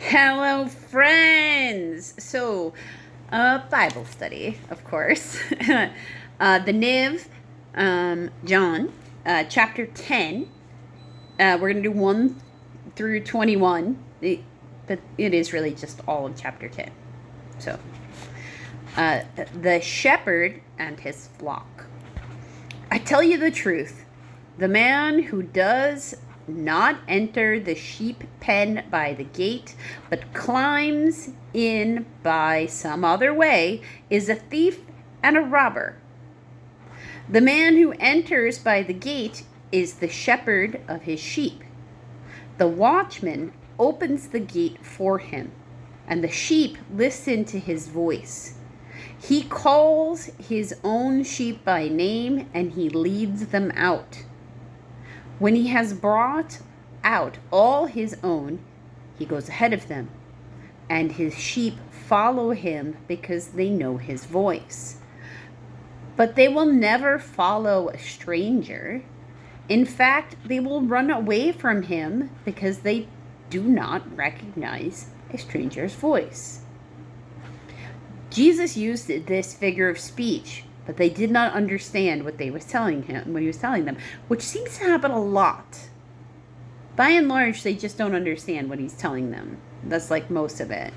Hello, friends. So, Bible study, of course. The NIV, John, chapter 10. We're going to do 1 through 21, but it is really just all of chapter 10. So, the shepherd and his flock. I tell you the truth, the man who does not enter the sheep pen by the gate, but climbs in by some other way, is a thief and a robber. The man who enters by the gate is the shepherd of his sheep. The watchman opens the gate for him, and the sheep listen to his voice. He calls his own sheep by name, and he leads them out. When he has brought out all his own, he goes ahead of them, and his sheep follow him because they know his voice. But they will never follow a stranger. In fact, they will run away from him because they do not recognize a stranger's voice. Jesus used this figure of speech, but they did not understand what he was telling them, which seems to happen a lot. By and large, they just don't understand what he's telling them. That's like most of it.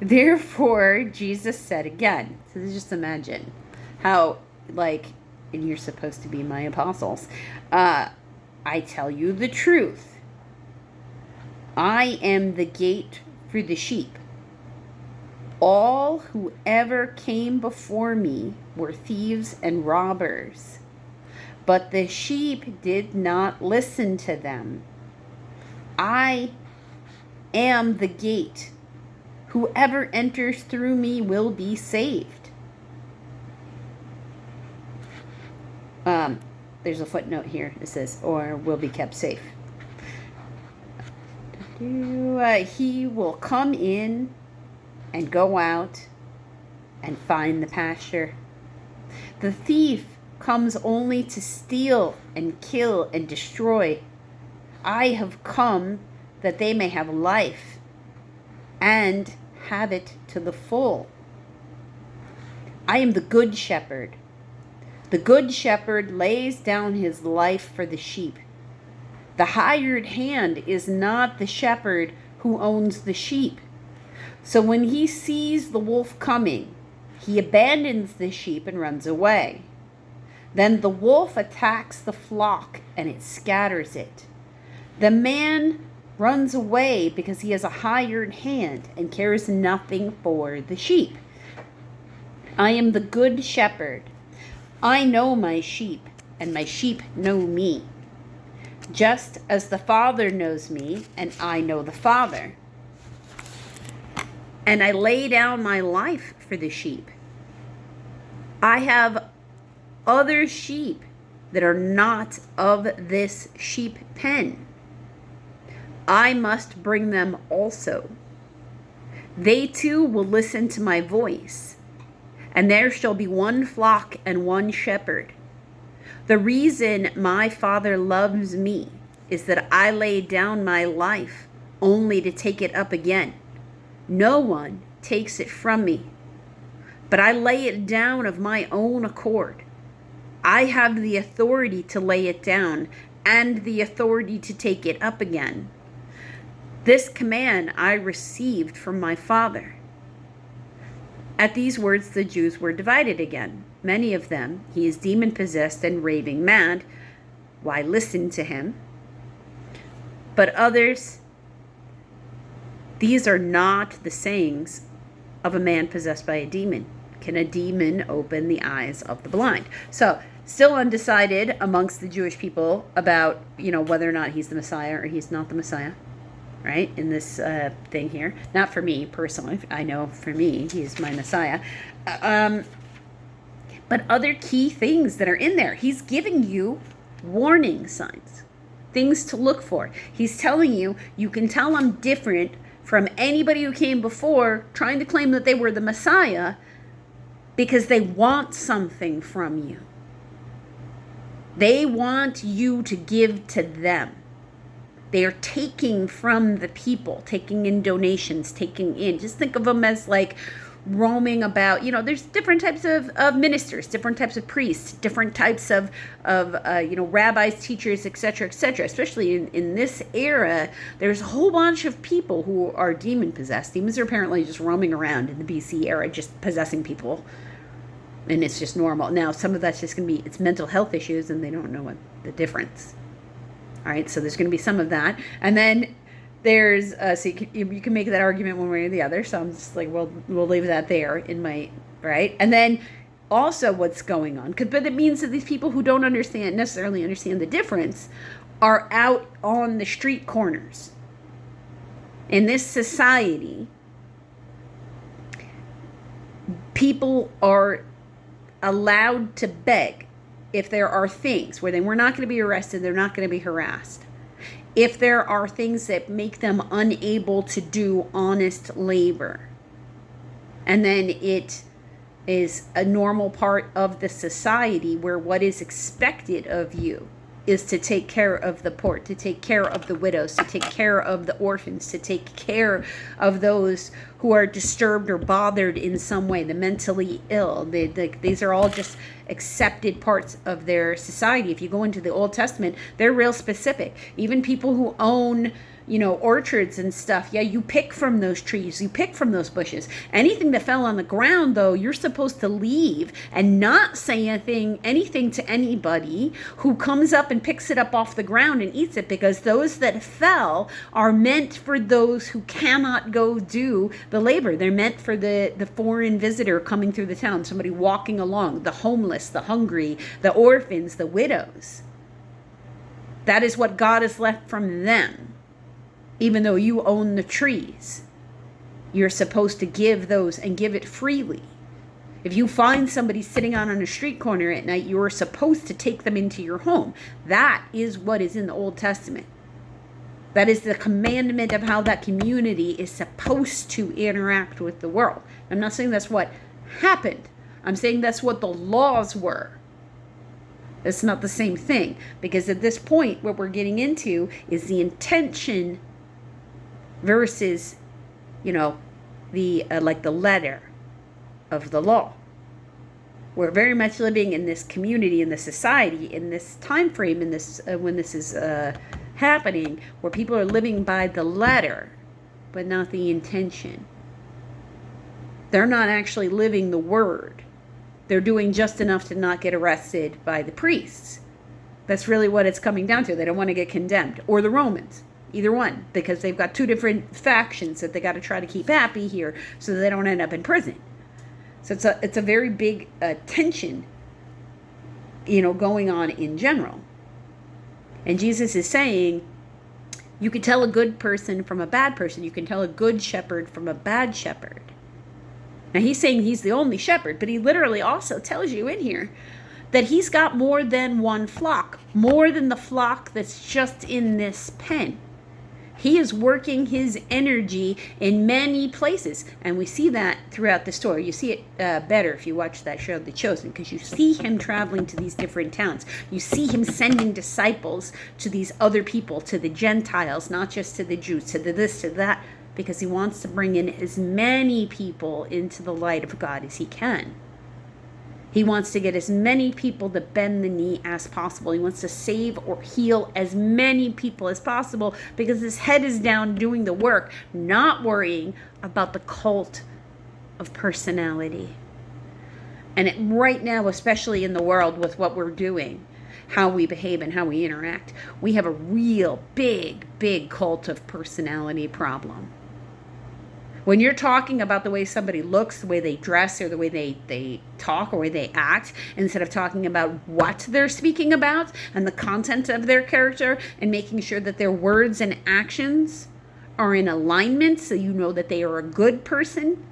Therefore, Jesus said again. So just imagine how, and you're supposed to be my apostles. I tell you the truth. I am the gate for the sheep. All who ever came before me were thieves and robbers, but the sheep did not listen to them. I am the gate. Whoever enters through me will be saved. There's a footnote here. It says, or will be kept safe. He will come in and go out and find the pasture. The thief comes only to steal and kill and destroy. I have come that they may have life and have it to the full. I am the good shepherd. The good shepherd lays down his life for the sheep. The hired hand is not the shepherd who owns the sheep. So when he sees the wolf coming, he abandons the sheep and runs away. Then the wolf attacks the flock and it scatters it. The man runs away because he has a hired hand and cares nothing for the sheep. I am the good shepherd. I know my sheep, and my sheep know me. Just as the Father knows me, and I know the Father. And I lay down my life for the sheep. I have other sheep that are not of this sheep pen. I must bring them also. They too will listen to my voice, and there shall be one flock and one shepherd. The reason my Father loves me is that I lay down my life only to take it up again. No one takes it from me, but I lay it down of my own accord. I have the authority to lay it down and the authority to take it up again. This command I received from my Father. At these words, the Jews were divided again. Many of them, he is demon-possessed and raving mad. Why listen to him? But others, these are not the sayings of a man possessed by a demon. Can a demon open the eyes of the blind? So, still undecided amongst the Jewish people about, whether or not he's the Messiah or he's not the Messiah, right? In this thing here. Not for me, personally. I know for me, he's my Messiah. But other key things that are in there. He's giving you warning signs, things to look for. He's telling you, you can tell I'm different from anybody who came before trying to claim that they were the Messiah because they want something from you. They want you to give to them. They are taking from the people, taking in donations, taking in. Just think of them as like roaming about. There's different types of ministers, different types of priests, different types of rabbis, teachers, etc., etc. Especially in this era, there's a whole bunch of people who are demon possessed. Demons are apparently just roaming around in the BC era, just possessing people. And it's just normal. Now, some of that's just going to be, it's mental health issues, and they don't know what the difference. All right, so there's going to be some of that. And then there's, so you can make that argument one way or the other. So I'm just like, we'll leave that there right? And then also what's going on, but it means that these people who don't necessarily understand the difference are out on the street corners. In this society, people are allowed to beg if there are things where they were not going to be arrested, they're not going to be harassed. If there are things that make them unable to do honest labor, and then it is a normal part of the society where what is expected of you is to take care of the poor, to take care of the widows, to take care of the orphans, to take care of those who are disturbed or bothered in some way, the mentally ill. These are all just accepted parts of their society. If you go into the Old Testament, they're real specific. Even people who own orchards and stuff. Yeah, you pick from those trees, you pick from those bushes. Anything that fell on the ground, though, you're supposed to leave and not say anything to anybody who comes up and picks it up off the ground and eats it, because those that fell are meant for those who cannot go do the labor. They're meant for the foreign visitor coming through the town, somebody walking along, the homeless, the hungry, the orphans, the widows. That is what God has left from them. Even though you own the trees, you're supposed to give those and give it freely. If you find somebody sitting on a street corner at night, you are supposed to take them into your home. That is what is in the Old Testament. That is the commandment of how that community is supposed to interact with the world. I'm not saying that's what happened. I'm saying that's what the laws were. It's not the same thing, because at this point, what we're getting into is the intention versus, the letter of the law. We're very much living in this community, in this society, in this time frame, in this when this is happening, where people are living by the letter, but not the intention. They're not actually living the word. They're doing just enough to not get arrested by the priests. That's really what it's coming down to. They don't want to get condemned, or the Romans. Either one, because they've got two different factions that they got to try to keep happy here so that they don't end up in prison. So it's a very big tension, going on in general. And Jesus is saying, you can tell a good person from a bad person. You can tell a good shepherd from a bad shepherd. Now he's saying he's the only shepherd, but he literally also tells you in here that he's got more than one flock, more than the flock that's just in this pen. He is working his energy in many places. And we see that throughout the story. You see it better if you watch that show, The Chosen, because you see him traveling to these different towns. You see him sending disciples to these other people, to the Gentiles, not just to the Jews, to the this, to that, because he wants to bring in as many people into the light of God as he can. He wants to get as many people to bend the knee as possible. He wants to save or heal as many people as possible, because his head is down doing the work, not worrying about the cult of personality. And right now, especially in the world with what we're doing, how we behave and how we interact, we have a real big cult of personality problem. When you're talking about the way somebody looks, the way they dress, or the way they talk, or the way they act, instead of talking about what they're speaking about and the content of their character, and making sure that their words and actions are in alignment so you know that they are a good person,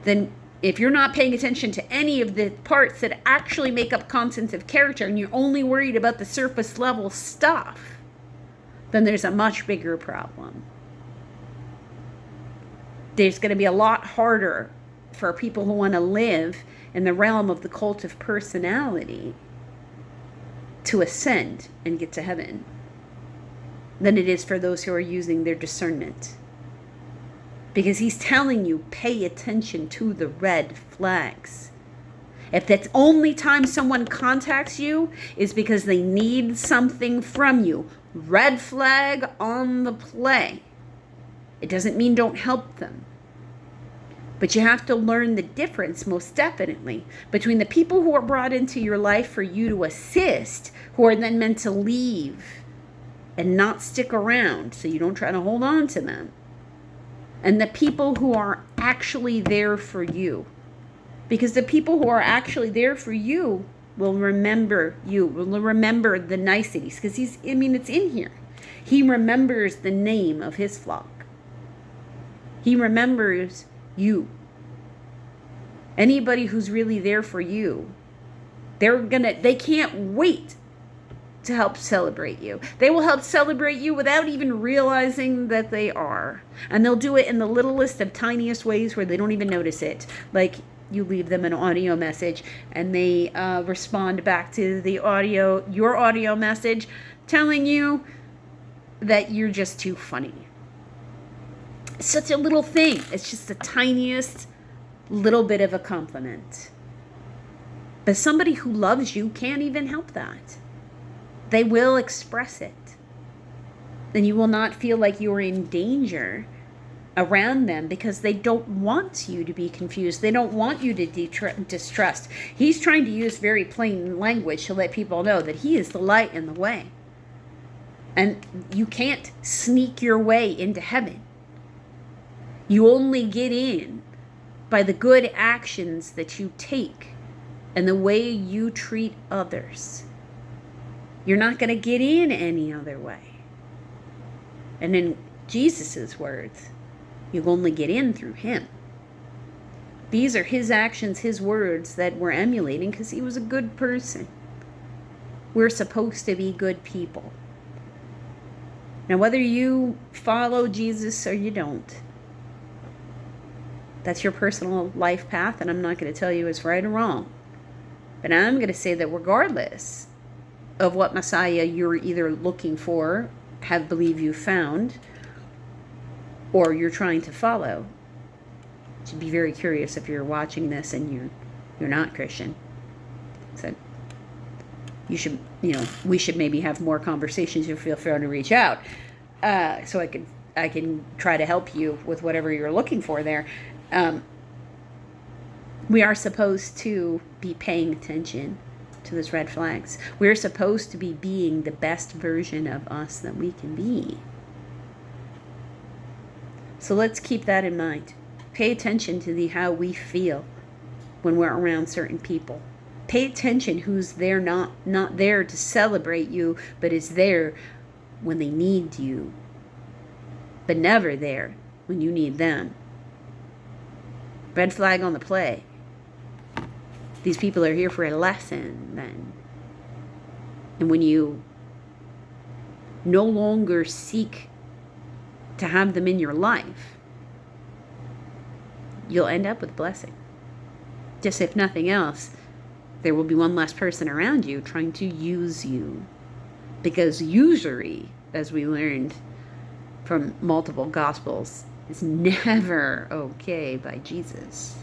then if you're not paying attention to any of the parts that actually make up content of character, and you're only worried about the surface level stuff, then there's a much bigger problem. There's going to be a lot harder for people who want to live in the realm of the cult of personality to ascend and get to heaven. than it is for those who are using their discernment. Because he's telling you, pay attention to the red flags. If that's only time someone contacts you is because they need something from you, red flag on the play. It doesn't mean don't help them. But you have to learn the difference, most definitely, between the people who are brought into your life for you to assist, who are then meant to leave and not stick around so you don't try to hold on to them, and the people who are actually there for you. Because the people who are actually there for you will remember you, will remember the niceties. Because it's in here. He remembers the name of his flock. He remembers you. Anybody who's really there for you, they can't wait to help celebrate you. They will help celebrate you without even realizing that they are. And they'll do it in the littlest of tiniest ways where they don't even notice it. Like, you leave them an audio message and they respond back to your audio message, telling you that you're just too funny. It's such a little thing. It's just the tiniest little bit of a compliment. But somebody who loves you can't even help that. They will express it. Then you will not feel like you're in danger around them because they don't want you to be confused. They don't want you to distrust. He's trying to use very plain language to let people know that he is the light and the way. And you can't sneak your way into heaven. You only get in by the good actions that you take and the way you treat others. You're not going to get in any other way. And in Jesus' words, you only get in through him. These are his actions, his words that we're emulating because he was a good person. We're supposed to be good people. Now, whether you follow Jesus or you don't, that's your personal life path, and I'm not going to tell you it's right or wrong. But I'm going to say that regardless of what Messiah you're either looking for, believe you found, or you're trying to follow, you should be very curious if you're watching this and you're not Christian. So we should maybe have more conversations. You feel free to reach out, so I can try to help you with whatever you're looking for there. We are supposed to be paying attention to those red flags. We're supposed to be being the best version of us that we can be. So let's keep that in mind. Pay attention to how we feel when we're around certain people. Pay attention who's there, not there to celebrate you, but is there when they need you, but never there when you need them. Red flag on the play. These people are here for a lesson then. And when you no longer seek to have them in your life, you'll end up with blessing. Just if nothing else, there will be one less person around you trying to use you. Because usury, as we learned from multiple gospels, is never okay by Jesus.